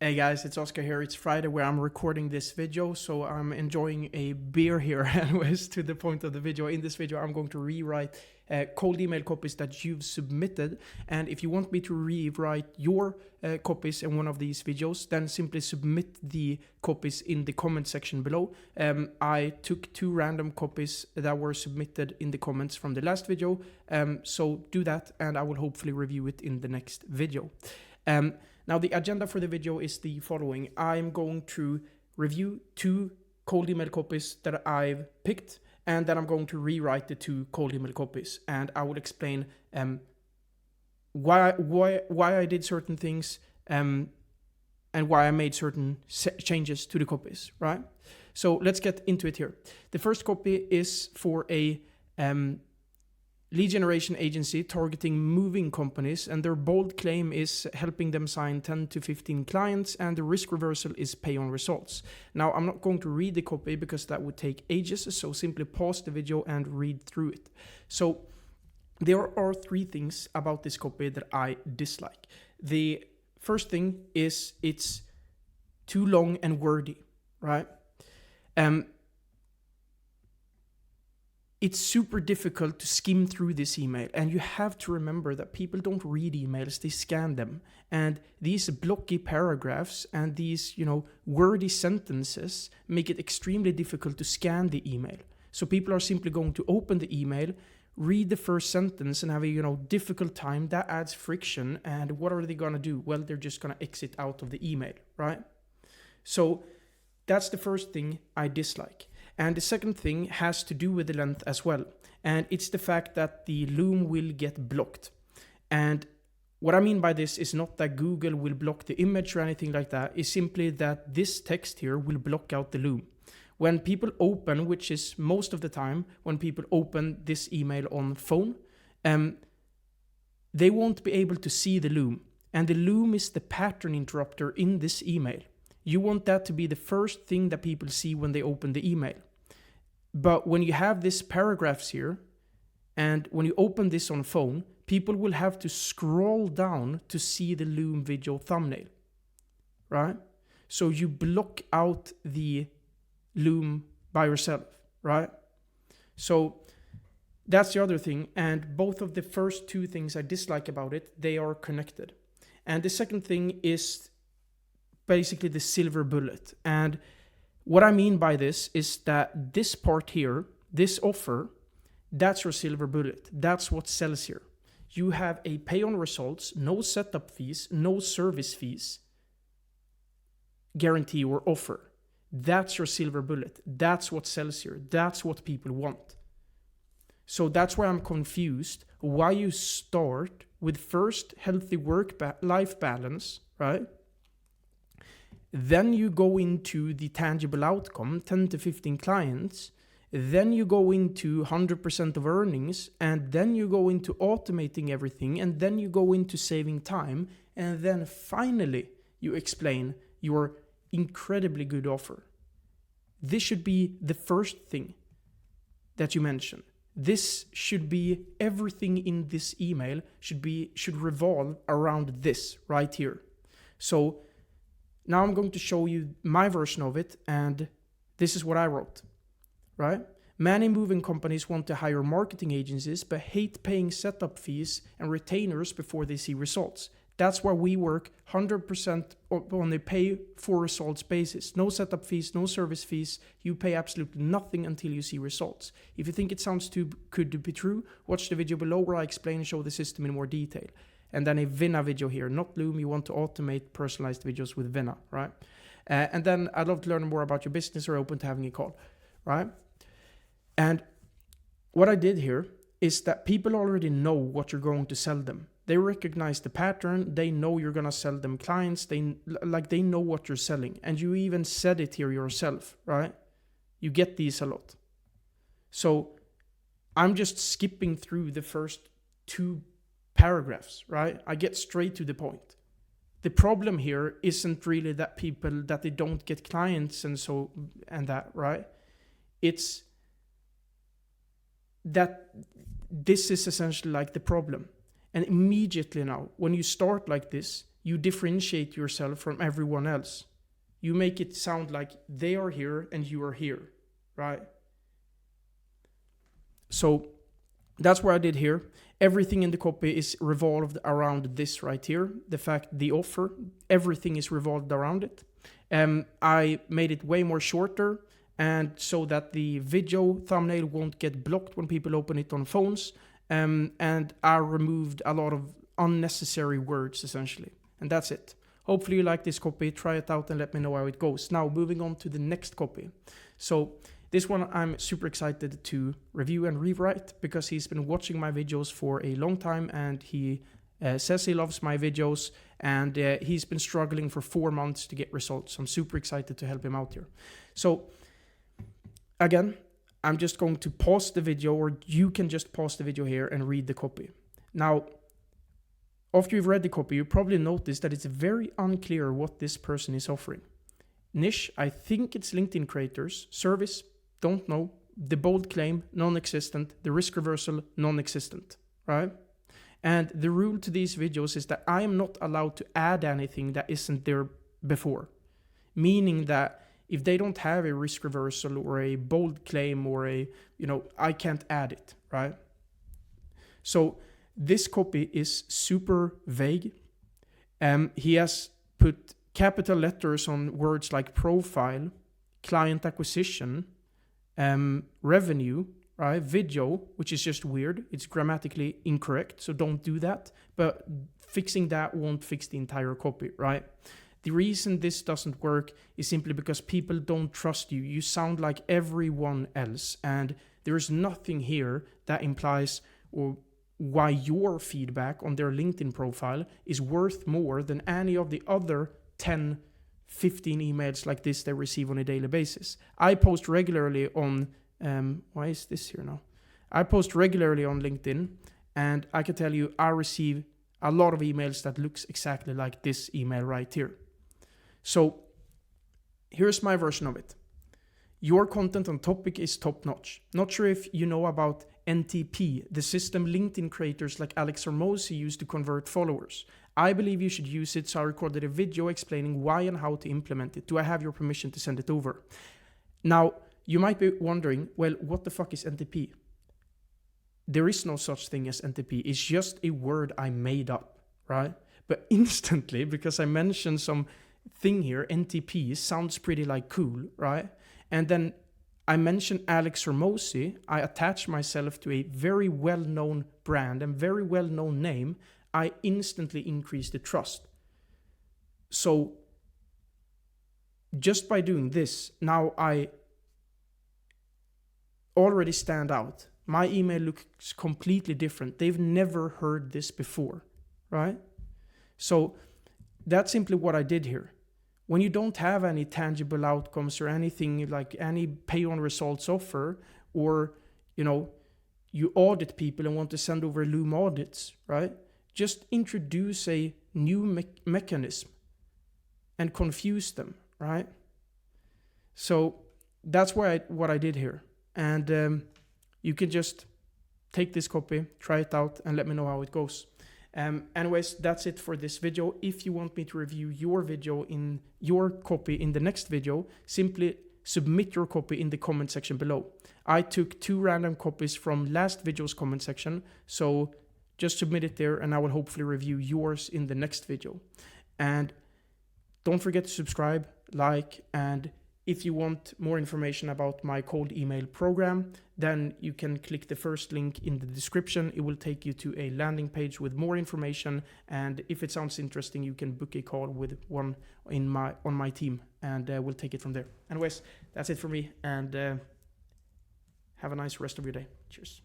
Hey guys, it's Oscar here. It's Friday where I'm recording this video, so I'm enjoying a beer here anyways to the point of the video. In this video, I'm going to rewrite cold email copies that you've submitted. And if you want me to rewrite your copies in one of these videos, then simply submit the copies in the comment section below. I took 2 random copies that were submitted in the comments from the last video. So do that and I will hopefully review it in the next video. Now, the agenda for the video is the following. I'm going to review 2 cold email copies that I've picked, and then I'm going to rewrite the 2 cold email copies. And I will explain why I did certain things and why I made certain changes to the copies, right? So let's get into it here. The first copy is for a lead generation agency targeting moving companies, and their bold claim is helping them sign 10 to 15 clients, and the risk reversal is pay on results. Now, I'm not going to read the copy because that would take ages, so simply pause the video and read through it. So there are 3 things about this copy that I dislike. The first thing is it's too long and wordy, right? It's super difficult to skim through this email, and you have to remember that people don't read emails, they scan them. And these blocky paragraphs and these, wordy sentences make it extremely difficult to scan the email. So people are simply going to open the email, read the first sentence and have a, difficult time. That adds friction, and what are they going to do? Well, they're just going to exit out of the email, right? So that's the first thing I dislike. And the second thing has to do with the length as well. And it's the fact that the loom will get blocked. And what I mean by this is not that Google will block the image or anything like that. It's simply that this text here will block out the loom. When people open, which is most of the time when people open this email on phone, they won't be able to see the loom. And the loom is the pattern interrupter in this email. You want that to be the first thing that people see when they open the email. But when you have these paragraphs here, and when you open this on phone, people will have to scroll down to see the loom video thumbnail, right? So you block out the loom by yourself, right? So that's the other thing. And both of the first 2 things I dislike about it, they are connected. And the second thing is basically the silver bullet. And what I mean by this is that this part here, this offer, that's your silver bullet. That's what sells here. You have a pay on results, no setup fees, no service fees guarantee or offer. That's your silver bullet. That's what sells here. That's what people want. So that's why I'm confused why you start with first healthy work-life balance, right? Then you go into the tangible outcome, 10 to 15 clients. Then you go into 100% of earnings. And then you go into automating everything. And then you go into saving time. And then finally, you explain your incredibly good offer. This should be the first thing that you mention. This should be everything in this email should revolve around this right here. So now I'm going to show you my version of it, and this is what I wrote, right? Many moving companies want to hire marketing agencies but hate paying setup fees and retainers before they see results. That's why we work 100% on a pay for results basis. No setup fees, no service fees. You pay absolutely nothing until you see results. If you think it sounds too good to be true, watch the video below where I explain and show the system in more detail. And then a Vina video here, not Loom. You want to automate personalized videos with Vina, right? And then I'd love to learn more about your business or open to having a call, right? And what I did here is that people already know what you're going to sell them. They recognize the pattern. They know you're going to sell them clients. They know what you're selling. And you even said it here yourself, right? You get these a lot. So I'm just skipping through the first 2 paragraphs, right? I get straight to the point. The problem here isn't really that they don't get clients and that, right? It's that this is essentially like the problem. And immediately now, when you start like this, you differentiate yourself from everyone else. You make it sound like they are here and you are here, right? So that's what I did here. Everything in the copy is revolved around this right here. The offer, everything is revolved around it. I made it way more shorter, and so that the video thumbnail won't get blocked when people open it on phones. And I removed a lot of unnecessary words, essentially. And that's it. Hopefully you like this copy. Try it out and let me know how it goes. Now, moving on to the next copy. So this one I'm super excited to review and rewrite, because he's been watching my videos for a long time, and he says he loves my videos, and he's been struggling for 4 months to get results. I'm super excited to help him out here. So again, I'm just going to pause the video, or you can just pause the video here and read the copy. Now, after you've read the copy, you probably notice that it's very unclear what this person is offering. Niche, I think it's LinkedIn creators. Service, don't know. The bold claim, non-existent. The risk reversal, non-existent, right? And the rule to these videos is that I am not allowed to add anything that isn't there before. Meaning that if they don't have a risk reversal or a bold claim or I can't add it, right? So this copy is super vague. He has put capital letters on words like profile, client acquisition, revenue, right? Video, which is just weird. It's grammatically incorrect, so don't do that. But fixing that won't fix the entire copy, right? The reason this doesn't work is simply because people don't trust you. You sound like everyone else, and there is nothing here that implies or why your feedback on their LinkedIn profile is worth more than any of the other 10, 15 emails like this they receive on a daily basis. I post regularly on, why is this here now? I post regularly on LinkedIn, and I can tell you I receive a lot of emails that looks exactly like this email right here. So here's my version of it. Your content on topic is top notch. Not sure if you know about NTP, the system LinkedIn creators like Alex Hormozi use to convert followers. I believe you should use it, so I recorded a video explaining why and how to implement it. Do I have your permission to send it over? Now, you might be wondering, well, what the fuck is NTP? There is no such thing as NTP. It's just a word I made up, right? But instantly, because I mentioned some thing here, NTP sounds pretty like cool, right? And then I mentioned Alex Hormozi. I attach myself to a very well-known brand and very well-known name. I instantly increase the trust. So just by doing this, now I already stand out. My email looks completely different. They've never heard this before, right? So that's simply what I did here. When you don't have any tangible outcomes or anything like any pay on results offer, or you audit people and want to send over Loom audits, right? Just introduce a new mechanism and confuse them, right? So that's what I did here. And you can just take this copy, try it out, and let me know how it goes. Anyways, that's it for this video. If you want me to review your video in your copy in the next video, simply submit your copy in the comment section below. I took 2 random copies from last video's comment section, so just submit it there and I will hopefully review yours in the next video. And don't forget to subscribe, like, and if you want more information about my cold email program, then you can click the first link in the description. It will take you to a landing page with more information. And if it sounds interesting, you can book a call with one on my team, and we'll take it from there. Anyways, that's it for me, and have a nice rest of your day. Cheers.